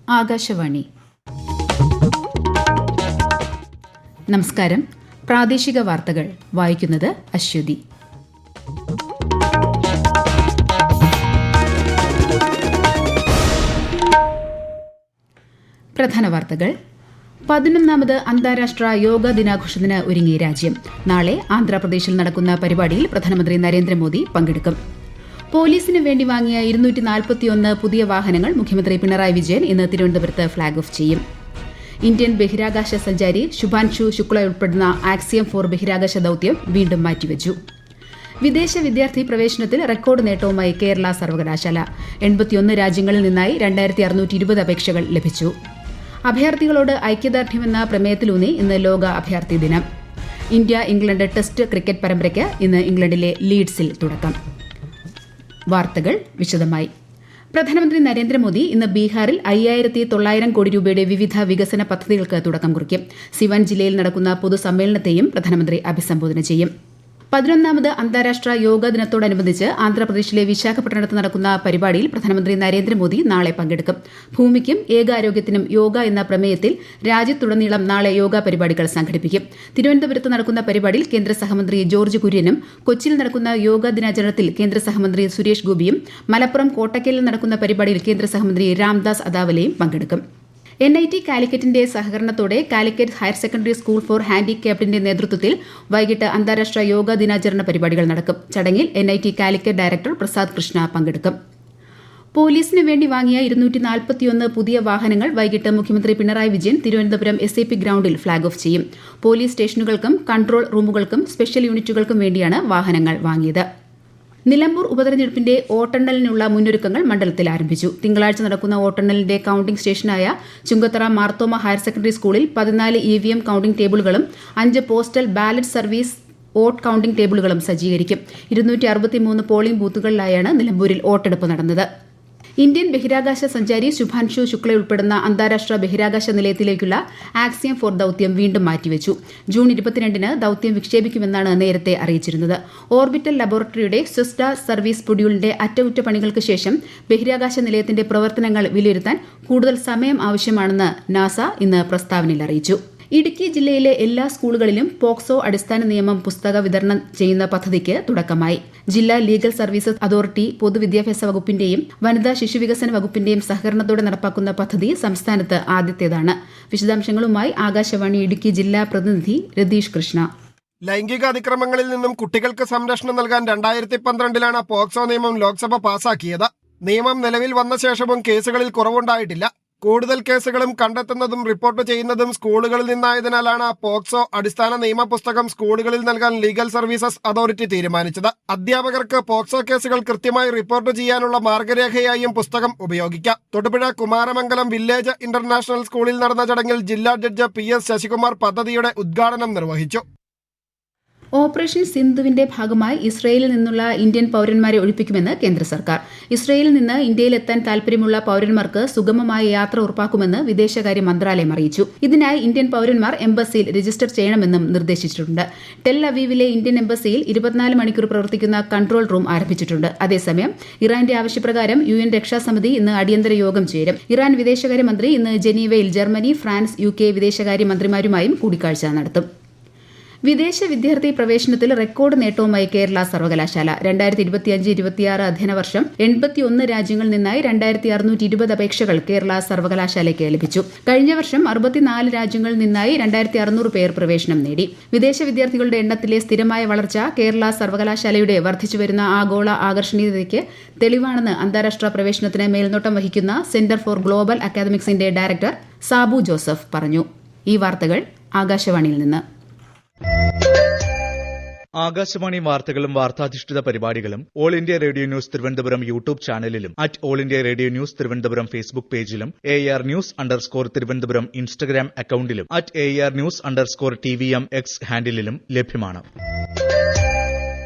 ആകാശവാണി. നമസ്കാരം. പ്രാദേശിക വാർത്തകൾ വായിക്കുന്നത് അശ്വതി. പ്രധാന വാർത്തകൾ. 11ാമത് അന്താരാഷ്ട്ര യോഗ ദിനാഘോഷത്തിന് ഒരുങ്ങി രാജ്യം. നാളെ ആന്ധ്രാപ്രദേശിൽ നടക്കുന്ന പരിപാടിയിൽ പ്രധാനമന്ത്രി നരേന്ദ്രമോദി പങ്കെടുക്കും. പോലീസിന് വേണ്ടി വാങ്ങിയ 241 പുതിയ വാഹനങ്ങൾ മുഖ്യമന്ത്രി പിണറായി വിജയൻ ഇന്ന് തിരുവനന്തപുരത്ത് ഫ്ളാഗ് ഓഫ് ചെയ്യും. ഇന്ത്യൻ ബഹിരാകാശ സഞ്ചാരി ശുഭാൻഷു ശുക്ല ഉൾപ്പെടുന്ന ആക്സിയം 4 ബഹിരാകാശ ദൌത്യം വീണ്ടും മാറ്റിവച്ചു. വിദേശ വിദ്യാർത്ഥി പ്രവേശനത്തിൽ റെക്കോർഡ് നേട്ടവുമായി കേരള സർവകലാശാല. 81 രാജ്യങ്ങളിൽ നിന്നായി 2620 അപേക്ഷകൾ ലഭിച്ചു. അഭയാർത്ഥികളോട് ഐക്യദാർഢ്യമെന്ന പ്രമേയത്തിലൂന്നി ഇന്ന് ലോക അഭയാർത്ഥി ദിനം. ഇന്ത്യ ഇംഗ്ലണ്ട് ടെസ്റ്റ് ക്രിക്കറ്റ് പരമ്പരയ്ക്ക് ഇന്ന് ഇംഗ്ലണ്ടിലെ ലീഡ്സിൽ തുടക്കം. വാർത്തകൾ വിശദമായി. പ്രധാനമന്ത്രി നരേന്ദ്രമോദി ഇന്ന് ബീഹാറിൽ 5900 കോടി രൂപയുടെ വിവിധ വികസന പദ്ധതികൾക്ക് തുടക്കം കുറിക്കും. സിവാൻ ജില്ലയിൽ നടക്കുന്ന പൊതുസമ്മേളനത്തെയും പ്രധാനമന്ത്രി അഭിസംബോധന ചെയ്യും. 11ാമത് അന്താരാഷ്ട്ര യോഗ ദിനത്തോടനുബന്ധിച്ച് ആന്ധ്രാപ്രദേശിലെ വിശാഖപട്ടണത്ത് നടക്കുന്ന പരിപാടിയിൽ പ്രധാനമന്ത്രി നരേന്ദ്രമോദി നാളെ പങ്കെടുക്കും. ഭൂമിക്കും ഏകാരോഗ്യത്തിനും യോഗ എന്ന പ്രമേയത്തിൽ രാജ്യത്തുടനീളം നാളെ യോഗ പരിപാടികൾ സംഘടിപ്പിക്കും. തിരുവനന്തപുരത്ത് നടക്കുന്ന പരിപാടിയിൽ കേന്ദ്ര സഹമന്ത്രി ജോർജ് കുര്യനും, കൊച്ചിയിൽ നടക്കുന്ന യോഗ ദിനാചരണത്തിൽ കേന്ദ്ര സഹമന്ത്രി സുരേഷ് ഗോപിയും, മലപ്പുറം കോട്ടക്കലിൽ നടക്കുന്ന പരിപാടിയിൽ കേന്ദ്ര സഹമന്ത്രി രാംദാസ് അതാവലെയും പങ്കെടുക്കും. NIT കാലിക്കറ്റിന്റെ സഹകരണത്തോടെ Calicut higher secondary school for ഹാൻഡിക്യാപ്ഡിന്റെ നേതൃത്വത്തിൽ വൈകിട്ട് അന്താരാഷ്ട്ര യോഗ ദിനാചരണ പരിപാടികൾ നടക്കും. ചടങ്ങിൽ NIT കാലിക്കറ്റ് ഡയറക്ടർ പ്രസാദ് കൃഷ്ണ പങ്കെടുക്കും. പോലീസിന് വേണ്ടി വാങ്ങിയ 241 പുതിയ വാഹനങ്ങൾ വൈകിട്ട് മുഖ്യമന്ത്രി പിണറായി വിജയൻ തിരുവനന്തപുരം SAP ഗ്രൌണ്ടിൽ ഫ്ളാഗ് ഓഫ് ചെയ്യും. പോലീസ് സ്റ്റേഷനുകൾക്കും കൺട്രോൾ റൂമുകൾക്കും സ്പെഷ്യൽ യൂണിറ്റുകൾക്കും വേണ്ടിയാണ് വാഹനങ്ങൾ വാങ്ങിയത്. നിലമ്പൂർ ഉപതെരഞ്ഞെടുപ്പിന്റെ വോട്ടെണ്ണലിനുള്ള മുന്നൊരുക്കങ്ങൾ മണ്ഡലത്തിൽ ആരംഭിച്ചു. തിങ്കളാഴ്ച നടക്കുന്ന വോട്ടെണ്ണലിന്റെ കൌണ്ടിംഗ് സ്റ്റേഷനായ ചുങ്കത്തറ മാർത്തോമ ഹയർ സെക്കൻഡറി സ്കൂളിൽ 14 EVM കൌണ്ടിംഗ് ടേബിളുകളും 5 postal ballot service vote counting ടേബിളുകളും സജ്ജീകരിക്കും. 263 പോളിംഗ് ബൂത്തുകളിലായാണ് നിലമ്പൂരിൽ വോട്ടെടുപ്പ് നടന്നത്. ഇന്ത്യൻ ബഹിരാകാശ സഞ്ചാരി ശുഭാൻഷു ശുക്ല ഉൾപ്പെടുന്ന അന്താരാഷ്ട്ര ബഹിരാകാശ നിലയത്തിലേക്കുള്ള ആക്സിയം 4 ദൌത്യം വീണ്ടും മാറ്റിവച്ചു. ജൂൺ 22-ന് ദൌത്യം വിക്ഷേപിക്കുമെന്നാണ് നേരത്തെ അറിയിച്ചിരുന്നത്. ഓർബിറ്റൽ ലബോറട്ടറിയുടെ സ്വസ്ഡ സർവീസ് മൊഡ്യൂളിന്റെ അറ്റകുറ്റപ്പണികൾക്ക് ശേഷം ബഹിരാകാശ നിലയത്തിന്റെ പ്രവർത്തനങ്ങൾ വിലയിരുത്താൻ കൂടുതൽ സമയം ആവശ്യമാണെന്ന് നാസ ഇന്ന് പ്രസ്താവനയിൽ അറിയിച്ചു. ഇടുക്കി ജില്ലയിലെ എല്ലാ സ്കൂളുകളിലും പോക്സോ അടിസ്ഥാന നിയമം പുസ്തക വിതരണം ചെയ്യുന്ന പദ്ധതിക്ക് തുടക്കമായി. ജില്ലാ ലീഗൽ സർവീസസ് അതോറിറ്റി, പൊതുവിദ്യാഭ്യാസ വകുപ്പിന്റെയും വനിതാ ശിശുവികസന വകുപ്പിന്റെയും സഹകരണത്തോടെ നടപ്പാക്കുന്ന പദ്ധതി സംസ്ഥാനത്ത് ആദ്യത്തേതാണ്. വിശദാംശങ്ങളുമായി ആകാശവാണി ഇടുക്കി ജില്ലാ പ്രതിനിധി രതീഷ് കൃഷ്ണ. ലൈംഗിക അതിക്രമങ്ങളിൽ നിന്നും കുട്ടികൾക്ക് സംരക്ഷണം നൽകാൻ 2012-ലാണ് പോക്സോ നിയമം ലോക്സഭ പാസാക്കിയത്. നിയമം നിലവിൽ വന്ന ശേഷവും കേസുകളിൽ കുറവുണ്ടായിട്ടില്ല. കൂടുതൽ കേസുകളും കണ്ടെത്തുന്നതും റിപ്പോർട്ട് ചെയ്യുന്നതും സ്കൂളുകളിൽ നിന്നായതിനാലാണ് പോക്സോ അടിസ്ഥാന നിയമ പുസ്തകം സ്കൂളുകളിൽ നൽകാൻ ലീഗൽ സർവീസസ് അതോറിറ്റി തീരുമാനിച്ചത്. അധ്യാപകർക്ക് പോക്സോ കേസുകൾ കൃത്യമായി റിപ്പോർട്ട് ചെയ്യാനുള്ള മാർഗരേഖയായും പുസ്തകം ഉപയോഗിക്കാം. തൊടുപുഴ കുമാരമംഗലം വില്ലേജ് ഇന്റർനാഷണൽ സ്കൂളിൽ നടന്ന ചടങ്ങിൽ ജില്ലാ ജഡ്ജ് PS ശശികുമാർ പദ്ധതിയുടെ ഉദ്ഘാടനം നിർവഹിച്ചു. ഓപ്പറേഷൻ സിന്ധുവിന്റെ ഭാഗമായി ഇസ്രയേലിൽ നിന്നുള്ള ഇന്ത്യൻ പൌരന്മാരെ ഒഴിപ്പിക്കുമെന്ന് കേന്ദ്ര സർക്കാർ. ഇസ്രയേലിൽ നിന്ന് ഇന്ത്യയിലെത്താൻ താൽപര്യമുള്ള പൌരന്മാർക്ക് സുഗമമായ യാത്ര ഉറപ്പാക്കുമെന്ന് വിദേശകാര്യ മന്ത്രാലയം അറിയിച്ചു. ഇതിനായി ഇന്ത്യൻ പൌരന്മാർ എംബസിയിൽ രജിസ്റ്റർ ചെയ്യണമെന്നും നിർദ്ദേശിച്ചിട്ടുണ്ട്. ടെൽ അവീവിലെ ഇന്ത്യൻ എംബസിയിൽ 24 മണിക്കൂർ പ്രവർത്തിക്കുന്ന കൺട്രോൾ റൂം ആരംഭിച്ചിട്ടുണ്ട്. അതേസമയം ഇറാന്റെ ആവശ്യപ്രകാരം UN രക്ഷാസമിതി ഇന്ന് അടിയന്തര യോഗം ചേരും. ഇറാൻ വിദേശകാര്യമന്ത്രി ഇന്ന് ജനീവയിൽ ജർമ്മനി, ഫ്രാൻസ്, UK വിദേശകാര്യ മന്ത്രിമാരുമായും കൂടിക്കാഴ്ച നടത്തും. വിദേശ വിദ്യാർത്ഥി പ്രവേശനത്തിൽ റെക്കോർഡ് നേട്ടവുമായി കേരള സർവകലാശാല. 2025-26 അധ്യയന വർഷം 81 രാജ്യങ്ങളിൽ നിന്നായി 2620 അപേക്ഷകൾ കേരള സർവകലാശാലയ്ക്ക് ലഭിച്ചു. കഴിഞ്ഞ വർഷം 64 രാജ്യങ്ങളിൽ നിന്നായി 2600 പേർ പ്രവേശനം നേടി. വിദേശ വിദ്യാർത്ഥികളുടെ എണ്ണത്തിലെ സ്ഥിരമായ വളർച്ച കേരള സർവകലാശാലയുടെ വർദ്ധിച്ചുവരുന്ന ആഗോള ആകർഷണീയതയ്ക്ക് തെളിവാണെന്ന് അന്താരാഷ്ട്ര പ്രവേശനത്തിന് മേൽനോട്ടം വഹിക്കുന്ന സെന്റർ ഫോർ ഗ്ലോബൽ അക്കാദമിക്സിന്റെ ഡയറക്ടർ സാബു ജോസഫ് പറഞ്ഞു. ഈ വാർത്തകൾ ആകാശവാണിയിൽ നിന്ന്. ആകാശവാണി വാർത്തകളും വാർത്താധിഷ്ഠിത പരിപാടികളും All India Radio News Thiruvananthapuram YouTube ചാനലിലും All India Radio News Thiruvananthapuram Facebook പേജിലും AR News_ തിരുവനന്തപുരം ഇൻസ്റ്റഗ്രാം അക്കൌണ്ടിലും AR News_TVM X ഹാൻഡിലും ലഭ്യമാണ്.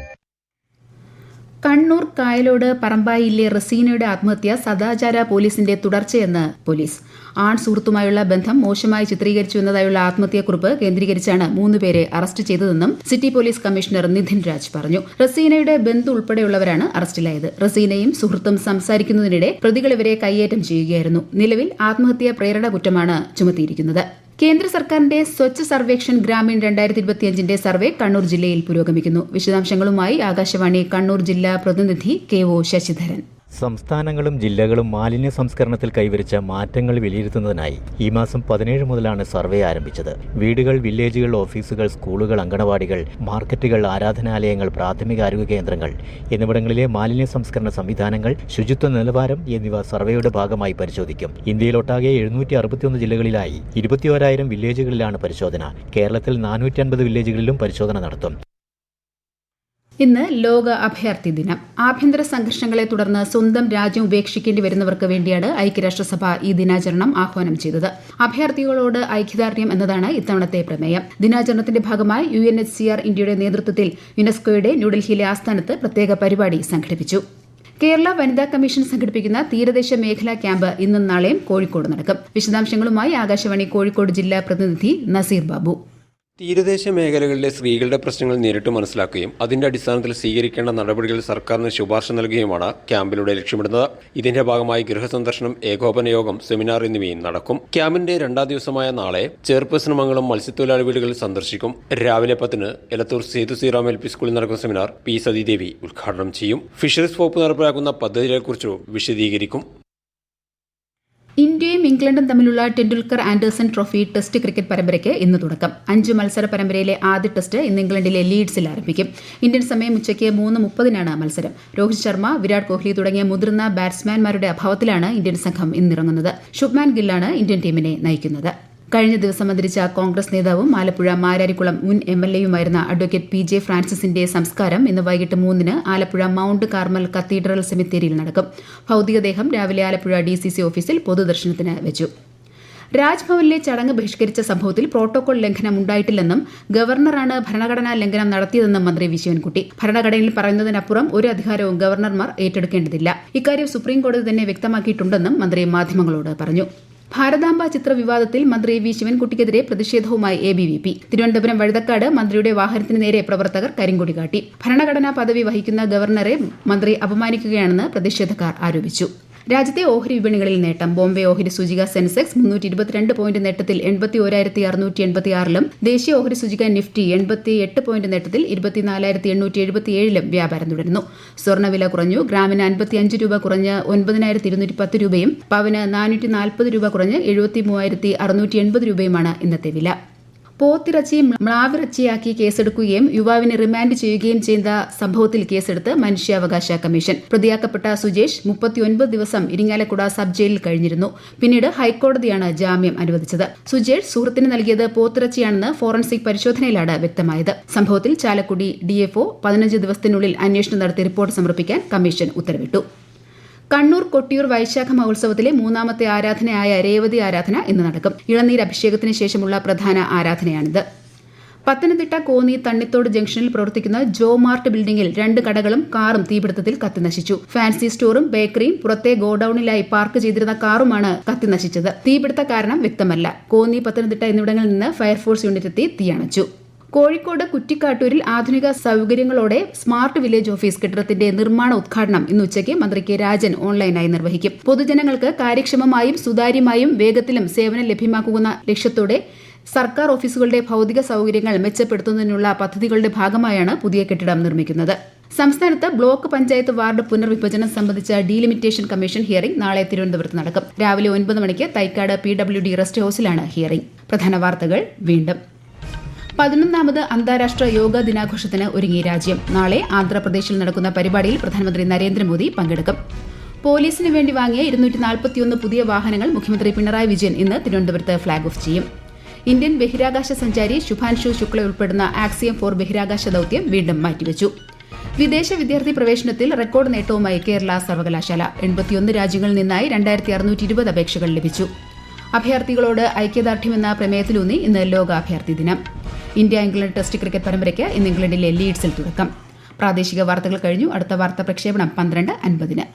കണ്ണൂർ കായലോട് പറമ്പായിലെ റസീനയുടെ ആത്മഹത്യ സദാചാര പോലീസിന്റെ തുടർച്ചയെന്ന് പോലീസ്. ആൺ സുഹൃത്തുമായുള്ള ബന്ധം മോശമായി ചിത്രീകരിച്ചു എന്നതായുള്ള ആത്മഹത്യാക്കുറിപ്പ് കേന്ദ്രീകരിച്ചാണ് 3 പേരെ അറസ്റ്റ് ചെയ്തതെന്നും city police commissioner Nidhin Raj പറഞ്ഞു. റസീനയുടെ ബന്ധു ഉൾപ്പെടെയുള്ളവരാണ് അറസ്റ്റിലായത്. റസീനയും സുഹൃത്തും സംസാരിക്കുന്നതിനിടെ പ്രതികൾ ഇവരെ കയ്യേറ്റം ചെയ്യുകയായിരുന്നു. നിലവിൽ ആത്മഹത്യാ പ്രേരണ കുറ്റമാണ് ചുമത്തിയിരിക്കുന്നത്. കേന്ദ്ര സർക്കാരിന്റെ സ്വച്ഛ് സർവേക്ഷൺ ഗ്രാമീൺ 2025ന്റെ സർവേ കണ്ണൂർ ജില്ലയിൽ പുരോഗമിക്കുന്നു. വിശദാംശങ്ങളുമായി ആകാശവാണി കണ്ണൂർ ജില്ലാ പ്രതിനിധി KO ശശിധരൻ. സംസ്ഥാനങ്ങളും ജില്ലകളും മാലിന്യ സംസ്കരണത്തിൽ കൈവരിച്ച മാറ്റങ്ങൾ വിലയിരുത്തുന്നതിനായി ഈ മാസം 17 മുതലാണ് സർവേ ആരംഭിച്ചത്. വീടുകൾ, വില്ലേജുകൾ, ഓഫീസുകൾ, സ്കൂളുകൾ, അങ്കണവാടികൾ, മാർക്കറ്റുകൾ, ആരാധനാലയങ്ങൾ, പ്രാഥമിക ആരോഗ്യ കേന്ദ്രങ്ങൾ എന്നിവിടങ്ങളിലെ മാലിന്യ സംസ്കരണ സംവിധാനങ്ങൾ, ശുചിത്വ നിലവാരം എന്നിവ സർവേയുടെ ഭാഗമായി പരിശോധിക്കും. ഇന്ത്യയിലൊട്ടാകെ 761 ജില്ലകളിലായി 21,000 വില്ലേജുകളിലാണ് പരിശോധന. കേരളത്തിൽ 450 വില്ലേജുകളിലും പരിശോധന നടത്തും. ഇന്ന് ലോക അഭയാർത്ഥി ദിനം. ആഭ്യന്തര സംഘർഷങ്ങളെ തുടർന്ന് സ്വന്തം രാജ്യം ഉപേക്ഷിക്കേണ്ടി വരുന്നവർക്ക് വേണ്ടിയാണ് ഐക്യരാഷ്ട്രസഭ ഈ ദിനാചരണം ആഹ്വാനം ചെയ്തത്. അഭയാർത്ഥികളോട് ഐക്യദാർഢ്യം എന്നതാണ് ഇത്തവണത്തെ പ്രമേയം. ദിനാചരണത്തിന്റെ ഭാഗമായി UNHCR ഇന്ത്യയുടെ നേതൃത്വത്തിൽ യുനെസ്കോയുടെ ന്യൂഡൽഹിയിലെ ആസ്ഥാനത്ത് പ്രത്യേക പരിപാടി സംഘടിപ്പിച്ചു. കേരള വനിതാ കമ്മീഷൻ സംഘടിപ്പിക്കുന്ന തീരദേശ മേഖലാ ക്യാമ്പ് ഇന്നും നാളെയും കോഴിക്കോട് നടക്കും. വിശദാംശങ്ങളുമായി ആകാശവാണി കോഴിക്കോട് ജില്ലാ പ്രതിനിധി നസീർ ബാബു. തീരദേശ മേഖലകളിലെ സ്ത്രീകളുടെ പ്രശ്നങ്ങൾ നേരിട്ട് മനസ്സിലാക്കുകയും അതിന്റെ അടിസ്ഥാനത്തിൽ സ്വീകരിക്കേണ്ട നടപടികൾ സർക്കാരിന് ശുപാർശ നൽകുകയുമാണ് ക്യാമ്പിലൂടെ ലക്ഷ്യമിടുന്നത്. ഇതിന്റെ ഭാഗമായി ഗൃഹസന്ദർശനം, ഏകോപന യോഗം, സെമിനാർ എന്നിവയും നടക്കും. ക്യാമ്പിന്റെ 2ാം ദിവസമായ നാളെ ചെയർപേഴ്സൺമംഗലം മത്സ്യത്തൊഴിലാളി വീടുകൾ സന്ദർശിക്കും. രാവിലെ 10-ന് എലത്തൂർ സേതു ശ്രീറാം LP സ്കൂളിൽ നടക്കുന്ന സെമിനാർ P സതീദേവി ഉദ്ഘാടനം ചെയ്യും. ഫിഷറീസ് വകുപ്പ് നടപ്പിലാക്കുന്ന പദ്ധതികളെക്കുറിച്ച് വിശദീകരിക്കും. ഇന്ത്യയും ഇംഗ്ലണ്ടും തമ്മിലുള്ള Tendulkar Anderson trophy test cricket പരമ്പരയ്ക്ക് ഇന്ന് തുടക്കം. 5 മത്സര പരമ്പരയിലെ ആദ്യ ടെസ്റ്റ് ഇന്ന് ഇംഗ്ലണ്ടിലെ ലീഡ്സിൽ ആരംഭിക്കും. ഇന്ത്യൻ സമയം ഉച്ചയ്ക്ക് 3:30-നാണ് മത്സരം. രോഹിത് ശർമ്മ, വിരാട് കോഹ്ലി തുടങ്ങിയ മുതിർന്ന ബാറ്റ്സ്മാൻമാരുടെ അഭാവത്തിലാണ് ഇന്ത്യൻ സംഘം ഇന്നിറങ്ങുന്നത്. ശുഭ്മാൻ ഗില്ലാണ് ഇന്ത്യൻ ടീമിനെ നയിക്കുന്നത്. കഴിഞ്ഞ ദിവസം അന്തരിച്ച കോൺഗ്രസ് നേതാവും ആലപ്പുഴ മാരാരിക്കുളം മുൻ MLA-യുമായിരുന്ന അഡ്വക്കേറ്റ് PJ ഫ്രാൻസിസിന്റെ സംസ്കാരം ഇന്ന് വൈകിട്ട് 3-ന് ആലപ്പുഴ മൌണ്ട് കാർമൽ കത്തീഡ്രൽ സെമിത്തേരിയിൽ നടക്കും. ഭൌതികദേഹം രാവിലെ ആലപ്പുഴ DCC ഓഫീസിൽ പൊതുദർശനത്തിന് വെച്ചു. രാജ്ഭവനിലെ ചടങ്ങ് ബഹിഷ്കരിച്ച സംഭവത്തിൽ പ്രോട്ടോകോൾ ലംഘനം ഉണ്ടായിട്ടില്ലെന്നും ഗവർണറാണ് ഭരണഘടനാ ലംഘനം നടത്തിയതെന്നും മന്ത്രി വി ശിവൻകുട്ടി. ഭരണഘടനയിൽ പറയുന്നതിനപ്പുറം ഒരു അധികാരവും ഗവർണർമാർ ഏറ്റെടുക്കേണ്ടതില്ല. ഇക്കാര്യം സുപ്രീംകോടതി തന്നെ വ്യക്തമാക്കിയിട്ടുണ്ടെന്നും മന്ത്രി മാധ്യമങ്ങളോട് പറഞ്ഞു. ഭാരതാംബ ചിത്ര വിവാദത്തിൽ മന്ത്രി വി ശിവൻകുട്ടിക്കെതിരെ പ്രതിഷേധവുമായി ABVP. തിരുവനന്തപുരം വഴുതക്കാട് മന്ത്രിയുടെ വാഹനത്തിന് നേരെ പ്രവർത്തകർ കരിങ്കൊടി കാട്ടി. ഭരണഘടനാ പദവി വഹിക്കുന്ന ഗവർണറെ മന്ത്രി അപമാനിക്കുകയാണെന്ന് പ്രതിഷേധക്കാർ ആരോപിച്ചു. രാജ്യത്തെ ഓഹരി വിപണികളിൽ നേട്ടം. ബോംബെ ഓഹരി സൂചിക സെൻസെക്സ് 322 പോയിന്റ് നേട്ടത്തിൽ 81,686-ലും ദേശീയ ഓഹരി സൂചിക നിഫ്റ്റി 88 പോയിന്റ് നേട്ടത്തിൽ 24,877-ലും വ്യാപാരം തുടരുന്നു. സ്വർണ്ണവില കുറഞ്ഞു. ഗ്രാമിന് 55 രൂപ കുറഞ്ഞ് 9,210 രൂപയും പവന് 440 രൂപ കുറഞ്ഞ് 73,680 രൂപയുമാണ് ഇന്നത്തെ വില. പോത്തിറച്ചി മ്ലാവിറച്ചിയാക്കി കേസെടുക്കുകയും യുവാവിനെ റിമാൻഡ് ചെയ്യുകയും ചെയ്ത സംഭവത്തിൽ കേസെടുത്ത് മനുഷ്യാവകാശ കമ്മീഷൻ. പ്രതിയാക്കപ്പെട്ട സുജേഷ് 39 ദിവസം ഇരിങ്ങാലക്കുട സബ് ജയിലിൽ കഴിഞ്ഞിരുന്നു. പിന്നീട് ഹൈക്കോടതിയാണ് ജാമ്യം അനുവദിച്ചത്. സുജേഷ് സുഹൃത്തിന് നൽകിയത് പോത്തിറച്ചിയാണെന്ന് ഫോറൻസിക് പരിശോധനയിലാണ് വ്യക്തമായത്. സംഭവത്തിൽ ചാലക്കുടി DFO 15 ദിവസത്തിനുള്ളിൽ അന്വേഷണം നടത്തി റിപ്പോർട്ട് സമർപ്പിക്കാൻ കമ്മീഷൻ ഉത്തരവിട്ടു. കണ്ണൂർ കൊട്ടിയൂർ വൈശാഖ മഹോത്സവത്തിലെ 3ാമത്തെ ആരാധനയായ രേവതി ആരാധന ഇന്ന് നടക്കും. ഇളനീർ അഭിഷേകത്തിന് ശേഷമുള്ള പ്രധാന ആരാധനയാണിത്. പത്തനംതിട്ട കോന്നി തണ്ണിത്തോട് ജംഗ്ഷനിൽ പ്രവർത്തിക്കുന്ന ജോ മാർട്ട് ബിൽഡിംഗിൽ 2 കടകളും കാറും തീപിടുത്തത്തിൽ കത്തിനശിച്ചു. ഫാൻസി സ്റ്റോറും ബേക്കറിയും പുറത്തെ ഗോഡൌണിലായി പാർക്ക് ചെയ്തിരുന്ന കാറുമാണ് കത്തിനശിച്ചത്. തീപിടുത്ത കാരണം വ്യക്തമല്ല. കോന്നി, പത്തനംതിട്ട എന്നിവിടങ്ങളിൽ നിന്ന് ഫയർഫോഴ്സ് യൂണിറ്റ് എത്തി തീയണച്ചു. കോഴിക്കോട് കുറ്റിക്കാട്ടൂരിൽ ആധുനിക സൌകര്യങ്ങളോടെ സ്മാർട്ട് വില്ലേജ് ഓഫീസ് കെട്ടിടത്തിന്റെ നിർമ്മാണ ഉദ്ഘാടനം ഇന്ന് ഉച്ചയ്ക്ക് മന്ത്രി K രാജൻ ഓൺലൈനായി നിർവഹിക്കും. പൊതുജനങ്ങൾക്ക് കാര്യക്ഷമമായും സുതാര്യമായും വേഗത്തിലും സേവനം ലഭ്യമാക്കുന്ന ലക്ഷ്യത്തോടെ സർക്കാർ ഓഫീസുകളുടെ ഭൌതിക സൌകര്യങ്ങൾ മെച്ചപ്പെടുത്തുന്നതിനുള്ള പദ്ധതികളുടെ ഭാഗമായാണ് പുതിയ കെട്ടിടം നിർമ്മിക്കുന്നത്. സംസ്ഥാനത്ത് ബ്ലോക്ക് പഞ്ചായത്ത് വാർഡ് പുനർവിഭജനം സംബന്ധിച്ച ഡീലിമിറ്റേഷൻ കമ്മീഷൻ ഹിയറിംഗ് നാളെ തിരുവനന്തപുരത്ത് നടക്കും. രാവിലെ 9 മണിക്ക് തൈക്കാട് PWD റെസ്റ്റ് ഹൌസിലാണ് ഹിയറിംഗ്. പ്രധാന വാർത്തകൾ വീണ്ടും. 11ാമത് അന്താരാഷ്ട്ര യോഗ ദിനാഘോഷത്തിന് ഒരുങ്ങി രാജ്യം. നാളെ ആന്ധ്രാപ്രദേശിൽ നടക്കുന്ന പരിപാടിയിൽ പ്രധാനമന്ത്രി നരേന്ദ്രമോദി പങ്കെടുക്കും. പോലീസിന് വേണ്ടി വാങ്ങിയ 241 പുതിയ വാഹനങ്ങൾ മുഖ്യമന്ത്രി പിണറായി വിജയൻ ഇന്ന് തിരുവനന്തപുരത്ത് ഫ്ളാഗ് ഓഫ് ചെയ്യും. ഇന്ത്യൻ ബഹിരാകാശ സഞ്ചാരി ശുഭാൻഷു ശുക്ല ഉൾപ്പെടുന്ന ആക്സിയം 4 ബഹിരാകാശ ദൌത്യം വീണ്ടും മാറ്റിവെച്ചു. വിദേശ വിദ്യാർത്ഥി പ്രവേശനത്തിൽ റെക്കോർഡ് നേട്ടവുമായി കേരള സർവകലാശാല. 81 രാജ്യങ്ങളിൽ നിന്നായി 2620 അപേക്ഷകൾ ലഭിച്ചു. അഭയാർത്ഥികളോട് ഐക്യദാർഢ്യമെന്ന പ്രമേയത്തിലൂന്നി ഇന്ന് ലോക അഭയാർത്ഥി ദിനം. ഇന്ത്യ ഇംഗ്ലണ്ട് ടെസ്റ്റ് ക്രിക്കറ്റ് പരമ്പരയ്ക്ക് ഇന്ന് ഇംഗ്ലണ്ടിലെ ലീഡ്സിൽ തുടക്കം. പ്രാദേശിക വാർത്തകൾ കഴിഞ്ഞു. അടുത്ത വാർത്താ പ്രക്ഷേപണം 12:50.